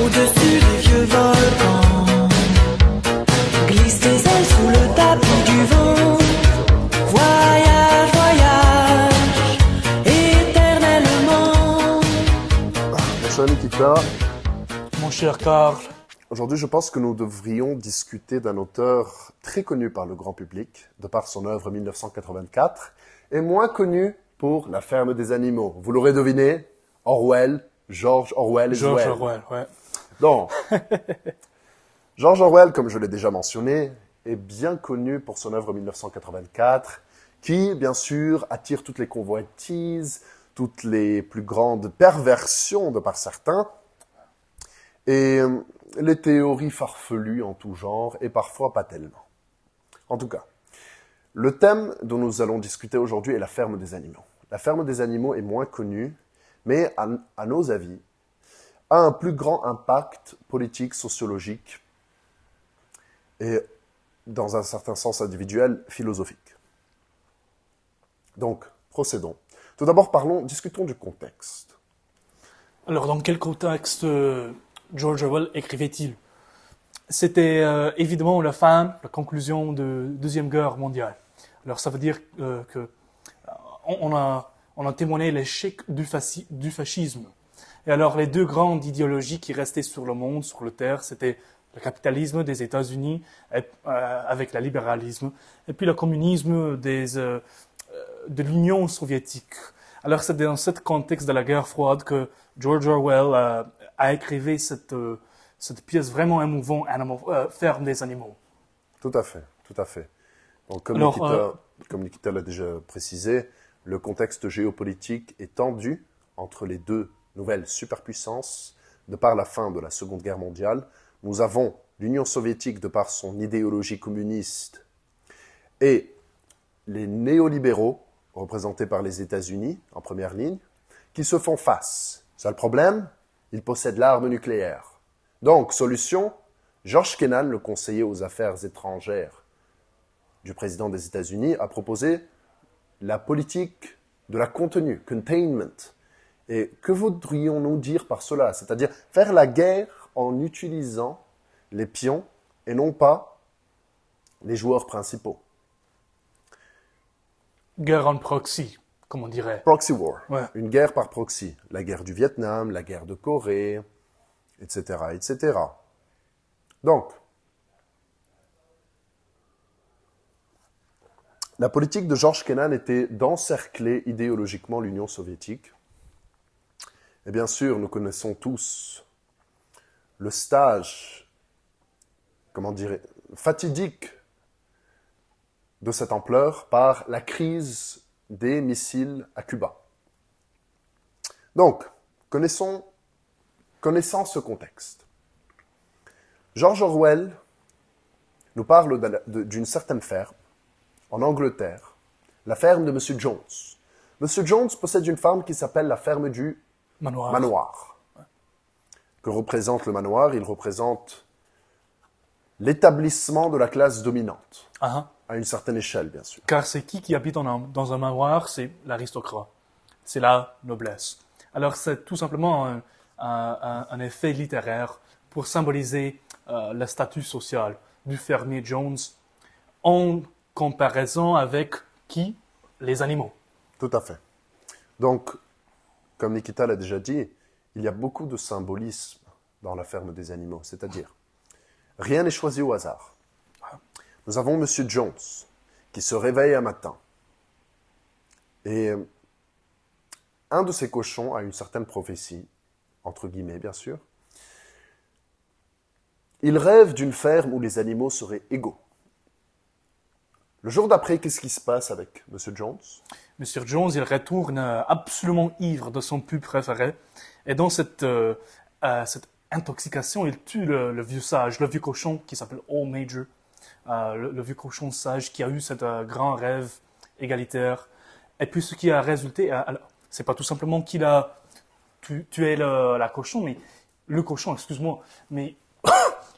Au-dessus des vieux volcans, glisse tes ailes sous le tapis du vent. Voyage, voyage, éternellement. Mon cher Nikita, Mon cher Karl, aujourd'hui je pense que nous devrions discuter d'un auteur très connu par le grand public, de par son œuvre 1984, et moins connu pour La ferme des animaux. Vous l'aurez deviné, Orwell, George Orwell. George Orwell, ouais. Donc, George Orwell, comme je l'ai déjà mentionné, est bien connu pour son œuvre 1984, qui, bien sûr, attire toutes les convoitises, toutes les plus grandes perversions de par certains, et les théories farfelues en tout genre, et parfois pas tellement. En tout cas, le thème dont nous allons discuter aujourd'hui est la ferme des animaux. La ferme des animaux est moins connue, mais à nos avis, a un plus grand impact politique, sociologique et, dans un certain sens individuel, philosophique. Donc, procédons. Tout d'abord, discutons du contexte. Alors, dans quel contexte George Orwell écrivait-il? C'était évidemment la conclusion de la Deuxième Guerre mondiale. Alors, ça veut dire qu'on a témoigné l'échec du fascisme. Et alors, les deux grandes idéologies qui restaient sur le monde, sur la Terre, c'était le capitalisme des États-Unis avec le libéralisme, et puis le communisme de l'Union soviétique. Alors, c'est dans ce contexte de la guerre froide que George Orwell a écrit cette pièce vraiment émouvante, Ferme des animaux. Tout à fait, tout à fait. Donc, comme Nikita l'a déjà précisé, le contexte géopolitique est tendu entre les deux nouvelles superpuissances de par la fin de la Seconde Guerre mondiale. Nous avons l'Union soviétique de par son idéologie communiste et les néolibéraux, représentés par les États-Unis en première ligne, qui se font face. Seul problème, ils possèdent l'arme nucléaire. Donc, solution, George Kennan, le conseiller aux affaires étrangères du président des États-Unis, a proposé la politique de la contenue, containment. Et que voudrions-nous dire par cela? C'est-à-dire faire la guerre en utilisant les pions et non pas les joueurs principaux. Guerre en proxy, comme on dirait. Proxy war, Ouais. Une guerre par proxy. La guerre du Vietnam, la guerre de Corée, etc., etc. Donc, la politique de George Kennan était d'encercler idéologiquement l'Union soviétique. Et bien sûr, nous connaissons tous le stage, fatidique de cette ampleur par la crise des missiles à Cuba. Donc, connaissant ce contexte, George Orwell nous parle d'une certaine ferme en Angleterre, la ferme de M. Jones. M. Jones possède une ferme qui s'appelle la ferme du Manoir. Que représente le manoir? Il représente l'établissement de la classe dominante, à une certaine échelle, bien sûr. Car c'est qui habite dans un manoir? C'est l'aristocrate. C'est la noblesse. Alors, c'est tout simplement un effet littéraire pour symboliser le statut social du fermier Jones en comparaison avec qui? Les animaux. Tout à fait. Donc, comme Nikita l'a déjà dit, il y a beaucoup de symbolisme dans la ferme des animaux. C'est-à-dire, rien n'est choisi au hasard. Nous avons M. Jones qui se réveille un matin. Et un de ses cochons a une certaine prophétie, entre guillemets bien sûr. Il rêve d'une ferme où les animaux seraient égaux. Le jour d'après, qu'est-ce qui se passe avec M. Jones? Monsieur Jones, il retourne absolument ivre de son pub préféré. Et dans cette intoxication, il tue le vieux sage, le vieux cochon qui s'appelle Old Major. Le vieux cochon sage qui a eu ce grand rêve égalitaire. Et puis ce qui a résulté, c'est pas tout simplement qu'il a tué la cochon, mais le cochon, excuse-moi, mais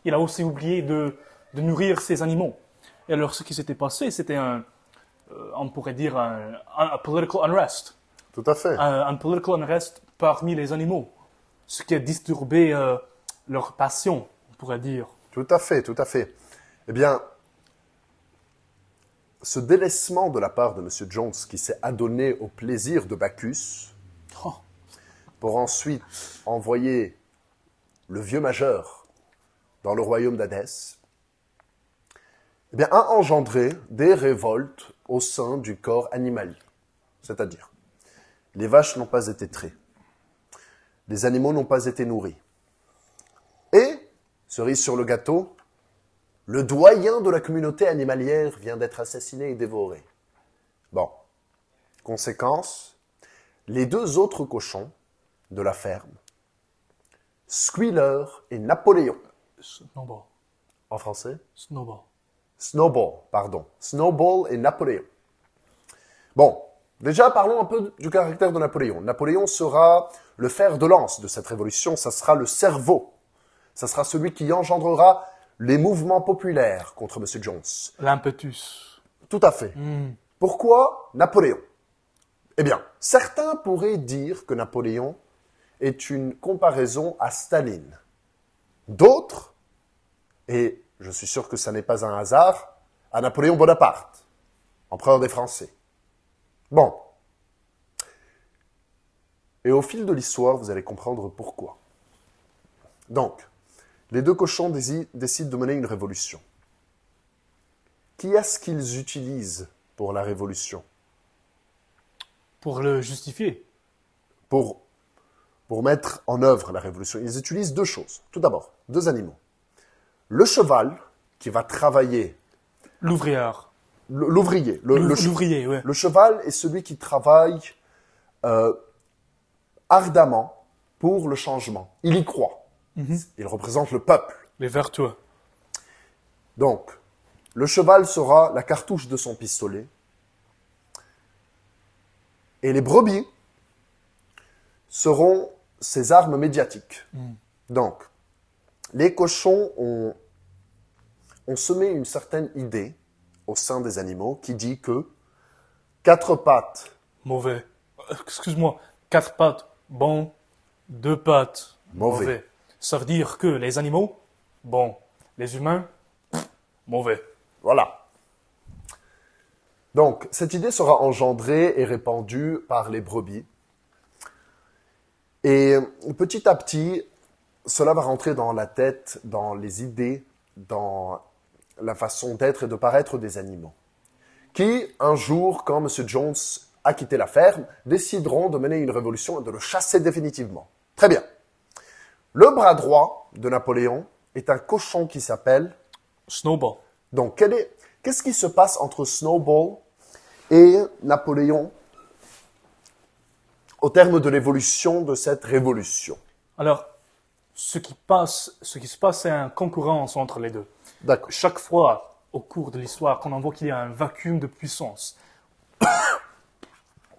il a aussi oublié de nourrir ses animaux. Et alors ce qui s'était passé, c'était on pourrait dire un political unrest. Tout à fait. Un political unrest parmi les animaux. Ce qui a disturbé leur passion, on pourrait dire. Tout à fait, tout à fait. Eh bien, ce délaissement de la part de M. Jones qui s'est adonné au plaisir de Bacchus, Oh, pour ensuite envoyer le vieux majeur dans le royaume d'Hadès, eh bien, a engendré des révoltes au sein du corps animalier. C'est-à-dire, les vaches n'ont pas été traitées, les animaux n'ont pas été nourris. Et, cerise sur le gâteau, le doyen de la communauté animalière vient d'être assassiné et dévoré. Bon, conséquence, les deux autres cochons de la ferme, Squealer et Napoléon, Snowball. en français, Snowball. Snowball, pardon, Snowball et Napoléon. Bon, déjà parlons un peu du caractère de Napoléon. Napoléon sera le fer de lance de cette révolution, ça sera le cerveau, ça sera celui qui engendrera les mouvements populaires contre M. Jones. L'impetus. Tout à fait. Pourquoi Napoléon? Eh bien, certains pourraient dire que Napoléon est une comparaison à Staline. D'autres, et je suis sûr que ça n'est pas un hasard, à Napoléon Bonaparte, empereur des Français. Bon. Et au fil de l'histoire, vous allez comprendre pourquoi. Donc, les deux cochons décident de mener une révolution. Qui est-ce qu'ils utilisent pour la révolution? Pour le justifier. Pour mettre en œuvre la révolution, ils utilisent deux choses. Tout d'abord, deux animaux. Le cheval, qui va travailler. L'ouvrière. L'ouvrier. L'ouvrier, oui. Le cheval est celui qui travaille ardemment pour le changement. Il y croit. Il représente le peuple. Les vertueux. Donc, le cheval sera la cartouche de son pistolet. Et les brebis seront ses armes médiatiques. Donc, les cochons ont semé une certaine idée au sein des animaux qui dit que 4 pattes, Mauvais. Excuse-moi. 4 pattes, bon. 2 pattes, Mauvais. Ça veut dire que les animaux, bon. Les humains, mauvais. voilà. Donc, cette idée sera engendrée et répandue par les brebis. Et petit à petit, cela va rentrer dans la tête, dans les idées, dans la façon d'être et de paraître des animaux. Qui, un jour, quand M. Jones a quitté la ferme, décideront de mener une révolution et de le chasser définitivement. Très bien. Le bras droit de Napoléon est un cochon qui s'appelle... Snowball. Donc, qu'est-ce qui se passe entre Snowball et Napoléon au terme de l'évolution de cette révolution? Alors, ce qui se passe, c'est une concurrence entre les deux. D'accord. Chaque fois, au cours de l'histoire, qu'on en voit qu'il y a un vacuum de puissance,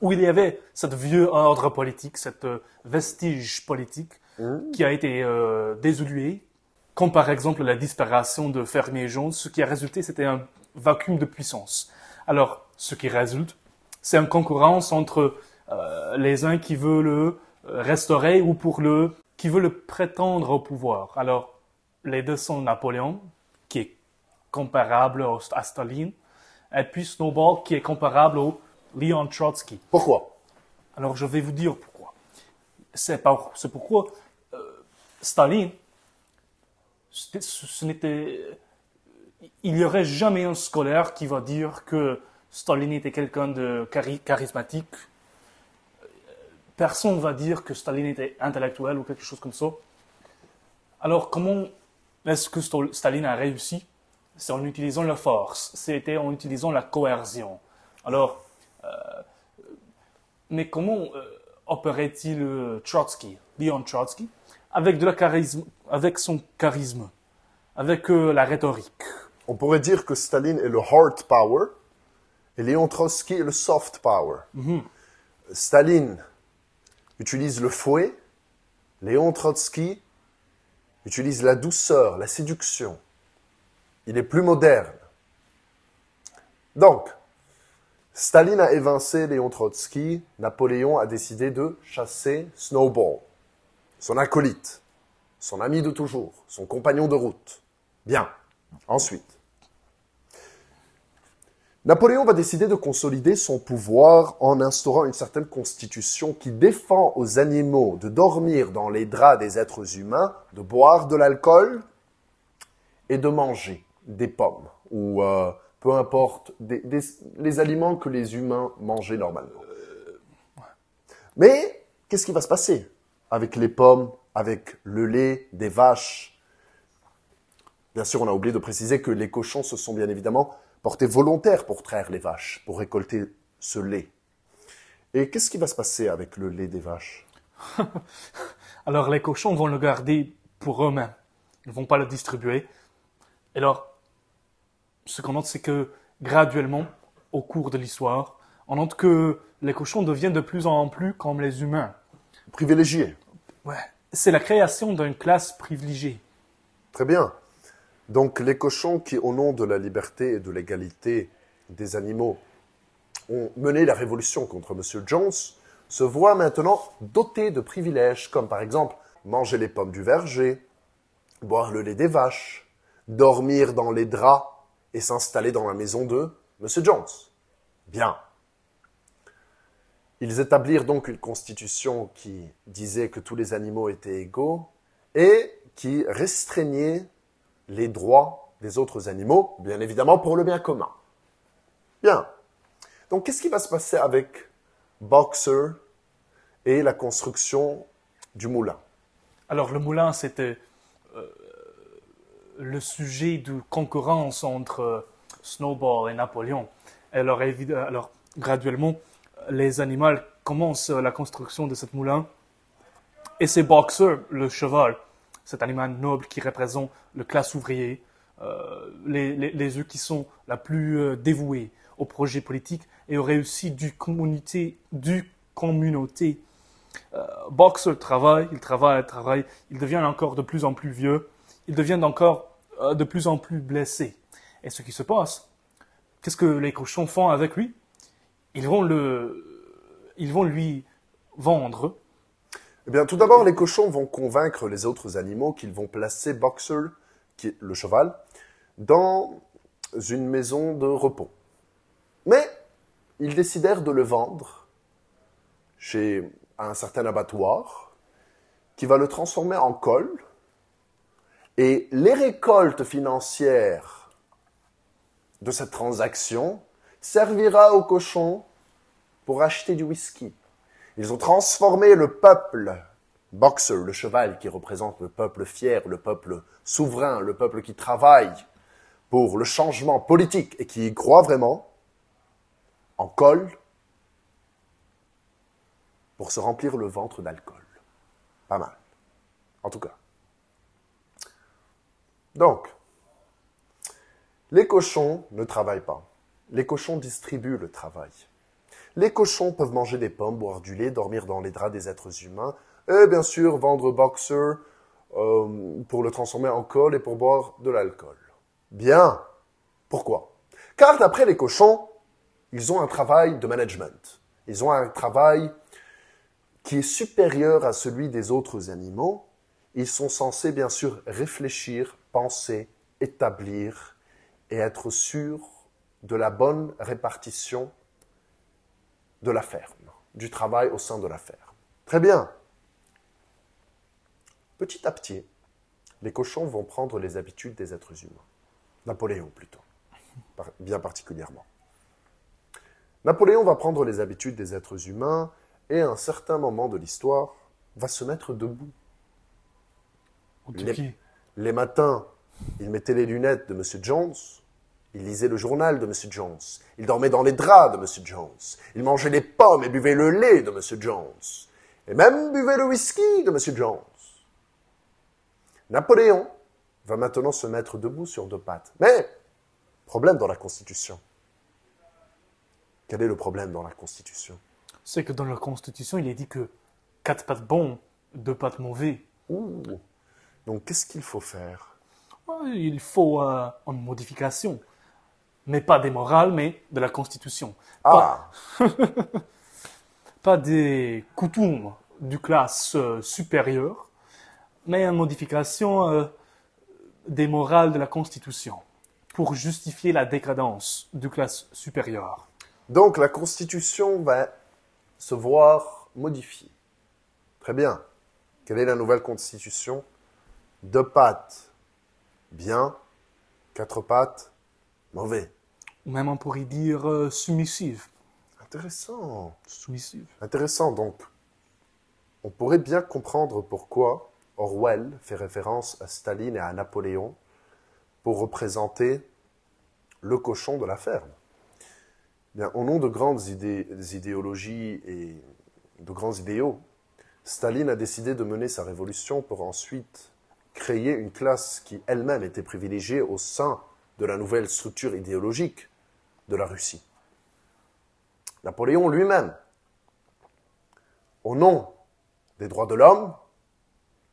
où il y avait ce vieux ordre politique, cette vestige politique, qui a été désolé, comme par exemple la disparition de Fermier Jones, ce qui a résulté, c'était un vacuum de puissance. Alors, ce qui résulte, c'est une concurrence entre les uns qui veulent le restaurer ou qui veulent le prétendre au pouvoir. Alors, les deux sont Napoléon, qui est comparable à Staline, et puis Snowball, qui est comparable au Leon Trotsky. Pourquoi? Alors, je vais vous dire pourquoi. C'est pourquoi Staline, il n'y aurait jamais un scolaire qui va dire que Staline était quelqu'un de charismatique. Personne ne va dire que Staline était intellectuel ou quelque chose comme ça. Alors, comment est-ce que Staline a réussi? C'est en utilisant la force, c'était en utilisant la coercion. Alors, mais comment opérait-il Trotsky, Leon Trotsky, avec avec son charisme, avec la rhétorique? On pourrait dire que Staline est le hard power et Léon Trotsky est le soft power. Staline utilise le fouet, Léon Trotsky utilise la douceur, la séduction. Il est plus moderne. Donc, Staline a évincé Léon Trotsky, Napoléon a décidé de chasser Snowball, son acolyte, son ami de toujours, son compagnon de route. Bien. Ensuite, Napoléon va décider de consolider son pouvoir en instaurant une certaine constitution qui défend aux animaux de dormir dans les draps des êtres humains, de boire de l'alcool et de manger des pommes ou peu importe les aliments que les humains mangeaient normalement. Mais qu'est-ce qui va se passer avec les pommes, avec le lait des vaches? Bien sûr, on a oublié de préciser que les cochons se sont bien évidemment portés volontaires pour traire les vaches, pour récolter ce lait. Et qu'est-ce qui va se passer avec le lait des vaches? Alors les cochons vont le garder pour eux-mêmes. Ils ne vont pas le distribuer. Et alors, ce qu'on note, c'est que graduellement, au cours de l'histoire, on note que les cochons deviennent de plus en plus comme les humains. Privilégiés. Ouais, c'est la création d'une classe privilégiée. Très bien. Donc les cochons qui, au nom de la liberté et de l'égalité des animaux, ont mené la révolution contre M. Jones, se voient maintenant dotés de privilèges, comme par exemple manger les pommes du verger, boire le lait des vaches, dormir dans les draps et s'installer dans la maison de M. Jones. Bien. Ils établirent donc une constitution qui disait que tous les animaux étaient égaux et qui restreignait les droits des autres animaux, bien évidemment pour le bien commun. Bien. Donc, qu'est-ce qui va se passer avec Boxer et la construction du moulin? Alors, le moulin, c'était le sujet de concurrence entre Snowball et Napoléon. Alors, graduellement, les animaux commencent la construction de ce moulin. Et c'est Boxer, le cheval, cet animal noble qui représente la classe ouvrière, les eux qui sont la plus dévoués au projet politique et aux réussites du communauté. Boxer travaille, il devient encore de plus en plus vieux, il devient encore de plus en plus blessé. Et ce qui se passe, qu'est-ce que les cochons font avec lui? Ils vont lui vendre. Eh bien, tout d'abord, les cochons vont convaincre les autres animaux qu'ils vont placer Boxer, qui est le cheval, dans une maison de repos. Mais ils décidèrent de le vendre chez un certain abattoir qui va le transformer en colle. Et les récoltes financières de cette transaction servira aux cochons pour acheter du whisky. Ils ont transformé le peuple, Boxer, le cheval qui représente le peuple fier, le peuple souverain, le peuple qui travaille pour le changement politique et qui y croit vraiment, en colle pour se remplir le ventre d'alcool. Pas mal. En tout cas. Donc, les cochons ne travaillent pas. Les cochons distribuent le travail. Les cochons peuvent manger des pommes, boire du lait, dormir dans les draps des êtres humains, et bien sûr vendre Boxer pour le transformer en colle et pour boire de l'alcool. Bien. Pourquoi? Car d'après les cochons, ils ont un travail de management. Ils ont un travail qui est supérieur à celui des autres animaux. Ils sont censés bien sûr réfléchir, penser, établir et être sûrs de la bonne répartition de la ferme, du travail au sein de la ferme. Très bien. Petit à petit, les cochons vont prendre les habitudes des êtres humains. Napoléon plutôt, bien particulièrement. Napoléon va prendre les habitudes des êtres humains et à un certain moment de l'histoire va se mettre debout. Les matins, il mettait les lunettes de M. Jones, il lisait le journal de M. Jones, il dormait dans les draps de M. Jones, il mangeait les pommes et buvait le lait de M. Jones, et même buvait le whisky de M. Jones. Napoléon va maintenant se mettre debout sur deux pattes. Mais, problème dans la Constitution. Quel est le problème dans la Constitution? C'est que dans la Constitution, il est dit que 4 pattes bons, 2 pattes mauvais. Ouh. Donc, qu'est-ce qu'il faut faire? Il faut une modification. Mais pas des morales, mais de la Constitution. Ah. Pas des coutumes du classe supérieure, mais une modification des morales de la Constitution pour justifier la décadence de classe supérieure. Donc la Constitution va se voir modifiée. Très bien. Quelle est la nouvelle Constitution? 2 pattes, bien. 4 pattes, mauvais. Ou même on pourrait dire soumissive. Intéressant. Soumissive. Intéressant, donc. On pourrait bien comprendre pourquoi Orwell fait référence à Staline et à Napoléon pour représenter le cochon de la ferme. Bien, au nom de grandes idéologies et de grands idéaux, Staline a décidé de mener sa révolution pour ensuite créer une classe qui elle-même était privilégiée au sein de la nouvelle structure idéologique de la Russie. Napoléon lui-même, au nom des droits de l'homme,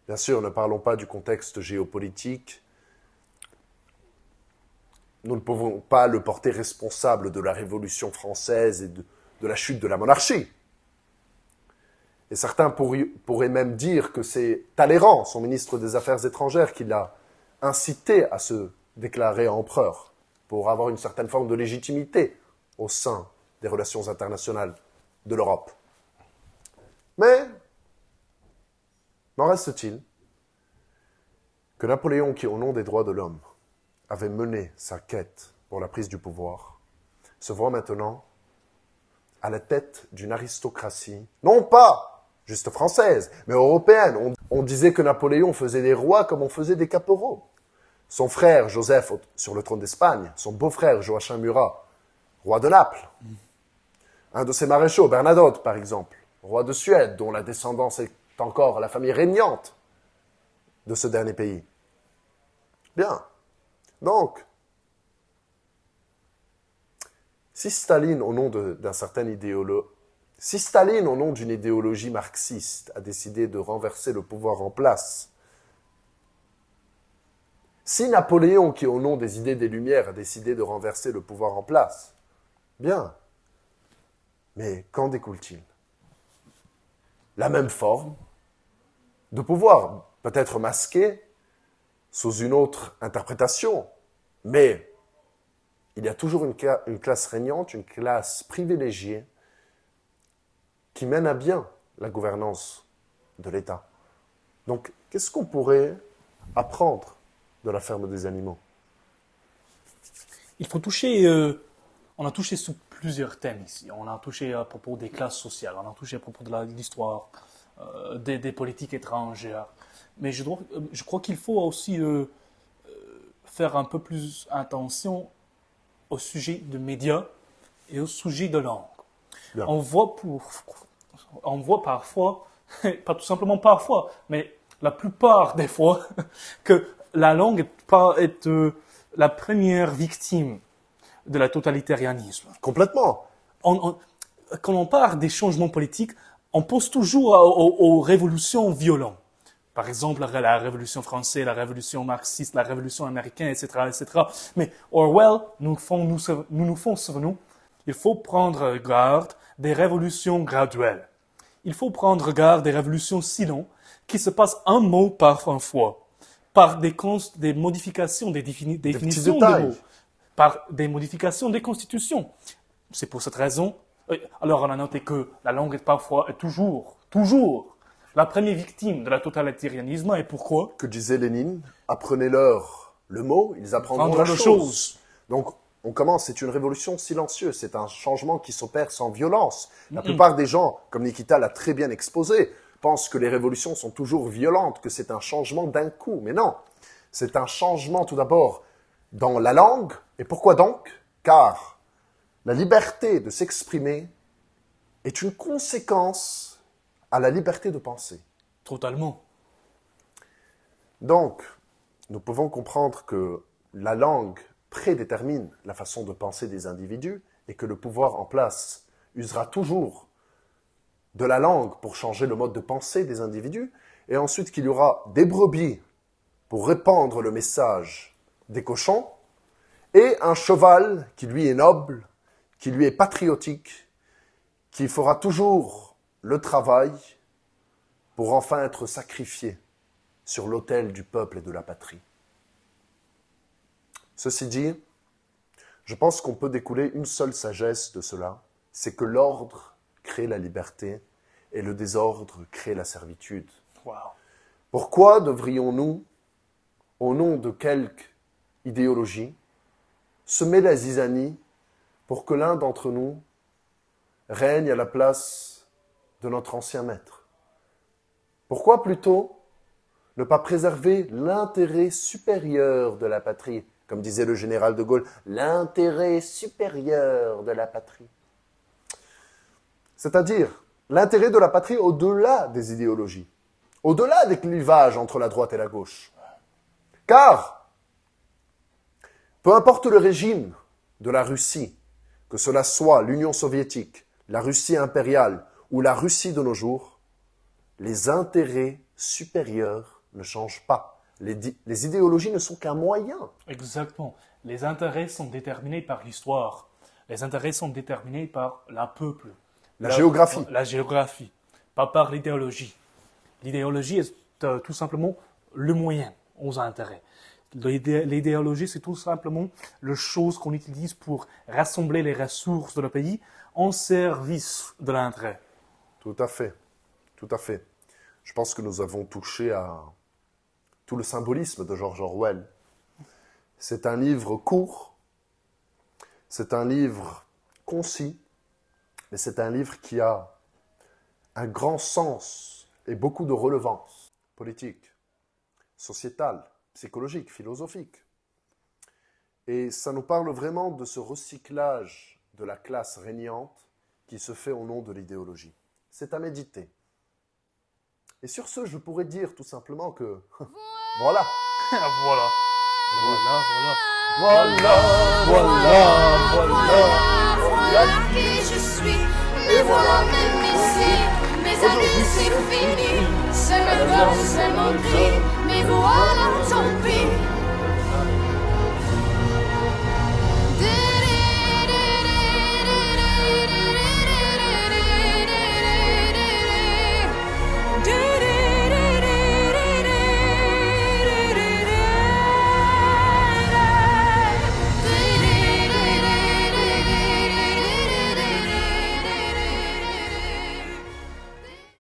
bien sûr, ne parlons pas du contexte géopolitique, nous ne pouvons pas le porter responsable de la Révolution française et de la chute de la monarchie. Et certains pourraient même dire que c'est Talleyrand, son ministre des Affaires étrangères, qui l'a incité à se déclarer empereur, pour avoir une certaine forme de légitimité au sein des relations internationales de l'Europe. Mais, n'en reste-t-il que Napoléon, qui au nom des droits de l'homme avait mené sa quête pour la prise du pouvoir, se voit maintenant à la tête d'une aristocratie, non pas juste française, mais européenne. On disait que Napoléon faisait des rois comme on faisait des caporaux. Son frère Joseph sur le trône d'Espagne, son beau-frère Joachim Murat, roi de Naples. Un de ses maréchaux, Bernadotte par exemple, roi de Suède, dont la descendance est encore la famille régnante de ce dernier pays. Bien. Donc, si Staline, au nom d'une idéologie marxiste, a décidé de renverser le pouvoir en place, si Napoléon, qui au nom des idées des Lumières, a décidé de renverser le pouvoir en place, bien. Mais qu'en découle-t-il? La même forme de pouvoir, peut-être masquée sous une autre interprétation, mais il y a toujours une classe régnante, une classe privilégiée qui mène à bien la gouvernance de l'État. Donc, qu'est-ce qu'on pourrait apprendre de la ferme des animaux? Il faut toucher, on a touché sur plusieurs thèmes ici. On a touché à propos des classes sociales, on a touché à propos de l'histoire, des politiques étrangères. Mais je crois qu'il faut aussi faire un peu plus attention au sujet de médias et au sujet de langue. Bien. On voit parfois, pas tout simplement parfois, mais la plupart des fois, que la langue est la première victime de la totalitarisme. Complètement. Quand on parle des changements politiques, on pense toujours aux révolutions violentes. Par exemple, la Révolution française, la Révolution marxiste, la Révolution américaine, etc., etc. Mais Orwell nous font souvenir, il faut prendre garde des révolutions graduelles. Il faut prendre garde des révolutions sinon qui se passent un mot par fois, par des modifications des définitions de mots, par des modifications des constitutions. C'est pour cette raison. Alors on a noté que la langue est toujours la première victime de la totalitarisme. Et pourquoi? Que disait Lénine, apprenez-leur le mot, ils apprendront la chose. Donc, on commence, c'est une révolution silencieuse, c'est un changement qui s'opère sans violence. La plupart des gens, comme Nikita l'a très bien exposé, pensent que les révolutions sont toujours violentes, que c'est un changement d'un coup. Mais non, c'est un changement tout d'abord dans la langue. Et pourquoi donc? Car la liberté de s'exprimer est une conséquence à la liberté de penser. Totalement. Donc, nous pouvons comprendre que la langue prédétermine la façon de penser des individus et que le pouvoir en place usera toujours de la langue pour changer le mode de pensée des individus, et ensuite qu'il y aura des brebis pour répandre le message des cochons, et un cheval qui lui est noble, qui lui est patriotique, qui fera toujours le travail pour enfin être sacrifié sur l'autel du peuple et de la patrie. Ceci dit, je pense qu'on peut découler une seule sagesse de cela, c'est que l'ordre crée la liberté et le désordre crée la servitude. Wow. Pourquoi devrions-nous, au nom de quelque idéologie, semer la zizanie pour que l'un d'entre nous règne à la place de notre ancien maître? Pourquoi plutôt ne pas préserver l'intérêt supérieur de la patrie, comme disait le général de Gaulle, l'intérêt supérieur de la patrie? C'est-à-dire l'intérêt de la patrie au-delà des idéologies, au-delà des clivages entre la droite et la gauche. Car, peu importe le régime de la Russie, que cela soit l'Union soviétique, la Russie impériale ou la Russie de nos jours, les intérêts supérieurs ne changent pas. Les idéologies ne sont qu'un moyen. Exactement. Les intérêts sont déterminés par l'histoire. Les intérêts sont déterminés par la peuple. La géographie. La géographie, pas par l'idéologie. L'idéologie est tout simplement le moyen aux intérêts. L'idéologie, c'est tout simplement la chose qu'on utilise pour rassembler les ressources de le pays en service de l'intérêt. Tout à fait. Tout à fait. Je pense que nous avons touché à tout le symbolisme de George Orwell. C'est un livre court, c'est un livre concis, mais c'est un livre qui a un grand sens et beaucoup de relevance politique, sociétale, psychologique, philosophique. Et ça nous parle vraiment de ce recyclage de la classe régnante qui se fait au nom de l'idéologie. C'est à méditer. Et sur ce, je pourrais dire tout simplement que voilà. Voilà. Voilà qui je suis, et voilà même ici.